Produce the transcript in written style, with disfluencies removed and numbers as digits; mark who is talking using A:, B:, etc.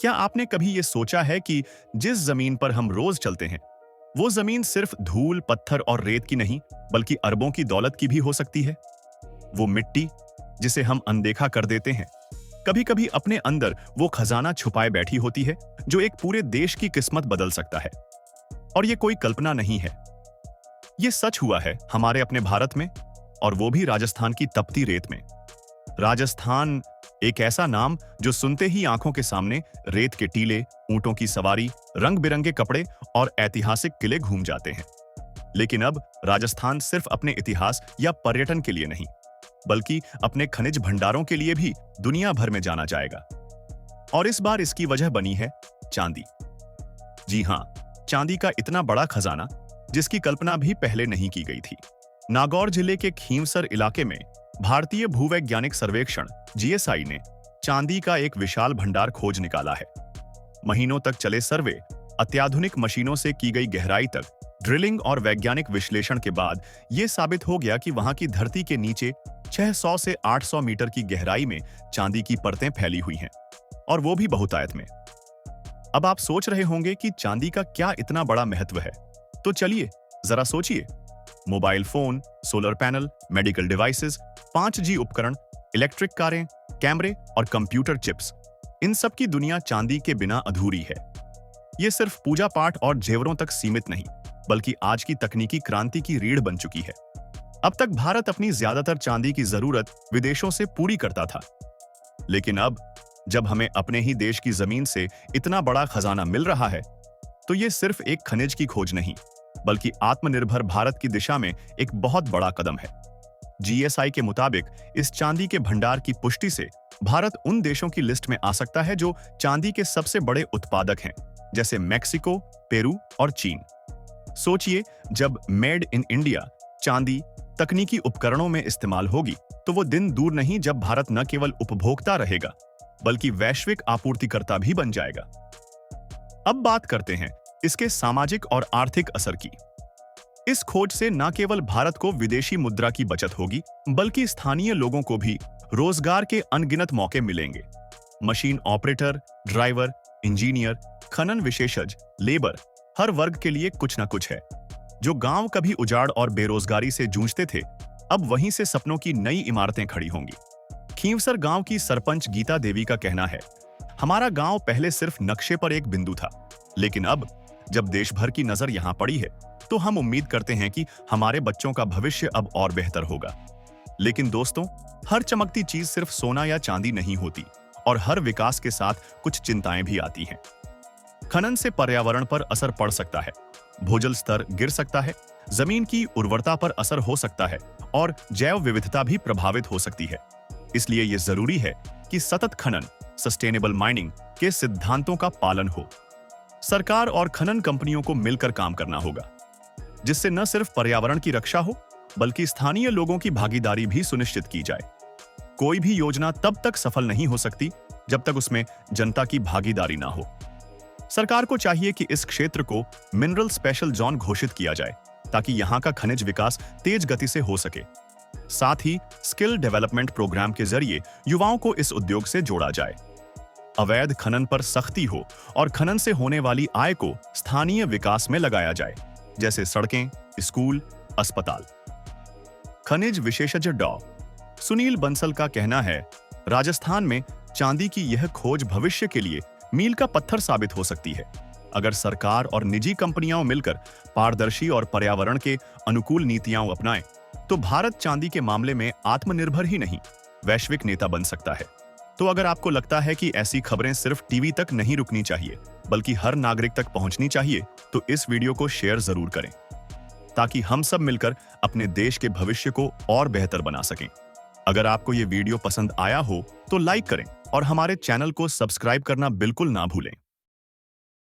A: क्या आपने कभी ये सोचा है कि जिस जमीन पर हम रोज चलते हैं, वो जमीन सिर्फ धूल, पत्थर और रेत की नहीं, बल्कि अरबों की दौलत की भी हो सकती है? वो मिट्टी जिसे हम अनदेखा कर देते हैं, कभी कभी अपने अंदर वो खजाना छुपाए बैठी होती है जो एक पूरे देश की किस्मत बदल सकता है। और ये कोई कल्पना नहीं है, ये सच हुआ है हमारे अपने भारत में, और वो भी राजस्थान की तपती रेत में। राजस्थान एक ऐसा नाम जो सुनते ही आंखों के सामने रेत के टीले, ऊंटों की सवारी, रंग बिरंगे कपड़े और ऐतिहासिक किले घूम जाते हैं। लेकिन अब राजस्थान सिर्फ अपने इतिहास या पर्यटन के लिए नहीं, बल्कि अपने खनिज भंडारों के लिए भी दुनिया भर में जाना जाएगा। और इस बार इसकी वजह बनी है चांदी। जी हां, चांदी का इतना बड़ा खजाना जिसकी कल्पना भी पहले नहीं की गई थी। नागौर जिले के खींवसर इलाके में भारतीय भूवैज्ञानिक सर्वेक्षण जीएसआई ने चांदी का एक विशाल भंडार खोज निकाला है। महीनों तक चले सर्वे, अत्याधुनिक मशीनों से की गई गहराई तक ड्रिलिंग और वैज्ञानिक विश्लेषण के बाद यह साबित हो गया कि वहां की धरती के नीचे 600 से 800 मीटर की गहराई में चांदी की परतें फैली हुई हैं, और वो भी बहुतायत में। अब आप सोच रहे होंगे कि चांदी का क्या इतना बड़ा महत्व है, तो चलिए जरा सोचिए। Mobile phone, solar panel, medical devices, 5G उपकरण, इलेक्ट्रिक कारें, कैमरे और कंप्यूटर चिप्स, इन सब की दुनिया चांदी के बिना अधूरी है। ये सिर्फ पूजा पाठ और जेवरों तक सीमित नहीं, बल्कि आज की तकनीकी क्रांति की रीढ़ बन चुकी है। अब तक भारत अपनी ज्यादातर चांदी की जरूरत विदेशों से पूरी करता था, लेकिन अब जब हमें अपने ही देश की जमीन से इतना बड़ा खजाना मिल रहा है, तो ये सिर्फ एक खनिज की खोज नहीं, बल्कि आत्मनिर्भर भारत की दिशा में एक बहुत बड़ा कदम है। जीएसआई के मुताबिक इस चांदी के भंडार की पुष्टि से भारत उन देशों की लिस्ट में आ सकता है जो चांदी के सबसे बड़े उत्पादक हैं, जैसे मैक्सिको, पेरू और चीन। सोचिए, जब मेड इन इंडिया चांदी तकनीकी उपकरणों में इस्तेमाल होगी, तो वो दिन दूर नहीं जब भारत न केवल उपभोक्ता रहेगा, बल्कि वैश्विक आपूर्तिकर्ता भी बन जाएगा। अब बात करते हैं इसके सामाजिक और आर्थिक असर की। इस खोज से न केवल भारत को विदेशी मुद्रा की बचत होगी, बल्कि स्थानीय लोगों को भी रोजगार के अनगिनत मौके मिलेंगे। मशीन ऑपरेटर, ड्राइवर, इंजीनियर, खनन विशेषज्ञ, लेबर, हर वर्ग के लिए कुछ न कुछ है। जो गांव कभी उजाड़ और बेरोजगारी से जूझते थे, अब वहीं से सपनों की नई इमारतें खड़ी होंगी। खींवसर गांव की सरपंच गीता देवी का कहना है, हमारा गांव पहले सिर्फ नक्शे पर एक बिंदु था, लेकिन अब जब देश भर की नजर यहां पड़ी है, तो हम उम्मीद करते हैं कि हमारे बच्चों का भविष्य अब और बेहतर होगा। लेकिन दोस्तों, हर चमकती चीज सिर्फ सोना या चांदी नहीं होती, और हर विकास के साथ कुछ चिंताएं भी आती हैं। खनन से पर्यावरण पर असर पड़ सकता है, भूजल स्तर गिर सकता है, जमीन की उर्वरता पर असर हो सकता है, और जैव विविधता भी प्रभावित हो सकती है। इसलिए यह जरूरी है कि सतत खनन, सस्टेनेबल माइनिंग के सिद्धांतों का पालन हो। सरकार और खनन कंपनियों को मिलकर काम करना होगा, जिससे न सिर्फ पर्यावरण की रक्षा हो, बल्कि स्थानीय लोगों की भागीदारी भी सुनिश्चित की जाए। कोई भी योजना तब तक सफल नहीं हो सकती जब तक उसमें जनता की भागीदारी ना हो। सरकार को चाहिए कि इस क्षेत्र को मिनरल स्पेशल जोन घोषित किया जाए, ताकि यहां का खनिज विकास तेज गति से हो सके। साथ ही स्किल डेवलपमेंट प्रोग्राम के जरिए युवाओं को इस उद्योग से जोड़ा जाए। अवैध खनन पर सख्ती हो और खनन से होने वाली आय को स्थानीय विकास में लगाया जाए, जैसे सड़कें, स्कूल, अस्पताल। खनिज विशेषज्ञ डॉ. सुनील बंसल का कहना है, राजस्थान में चांदी की यह खोज भविष्य के लिए मील का पत्थर साबित हो सकती है। अगर सरकार और निजी कंपनियां मिलकर पारदर्शी और पर्यावरण के अनुकूल नीतियां अपनाएं, तो भारत चांदी के मामले में आत्मनिर्भर ही नहीं, वैश्विक नेता बन सकता है। तो अगर आपको लगता है कि ऐसी खबरें सिर्फ टीवी तक नहीं रुकनी चाहिए, बल्कि हर नागरिक तक पहुंचनी चाहिए, तो इस वीडियो को शेयर जरूर करें, ताकि हम सब मिलकर अपने देश के भविष्य को और बेहतर बना सकें। अगर आपको ये वीडियो पसंद आया हो तो लाइक करें और हमारे चैनल को सब्सक्राइब करना बिल्कुल ना भूलें।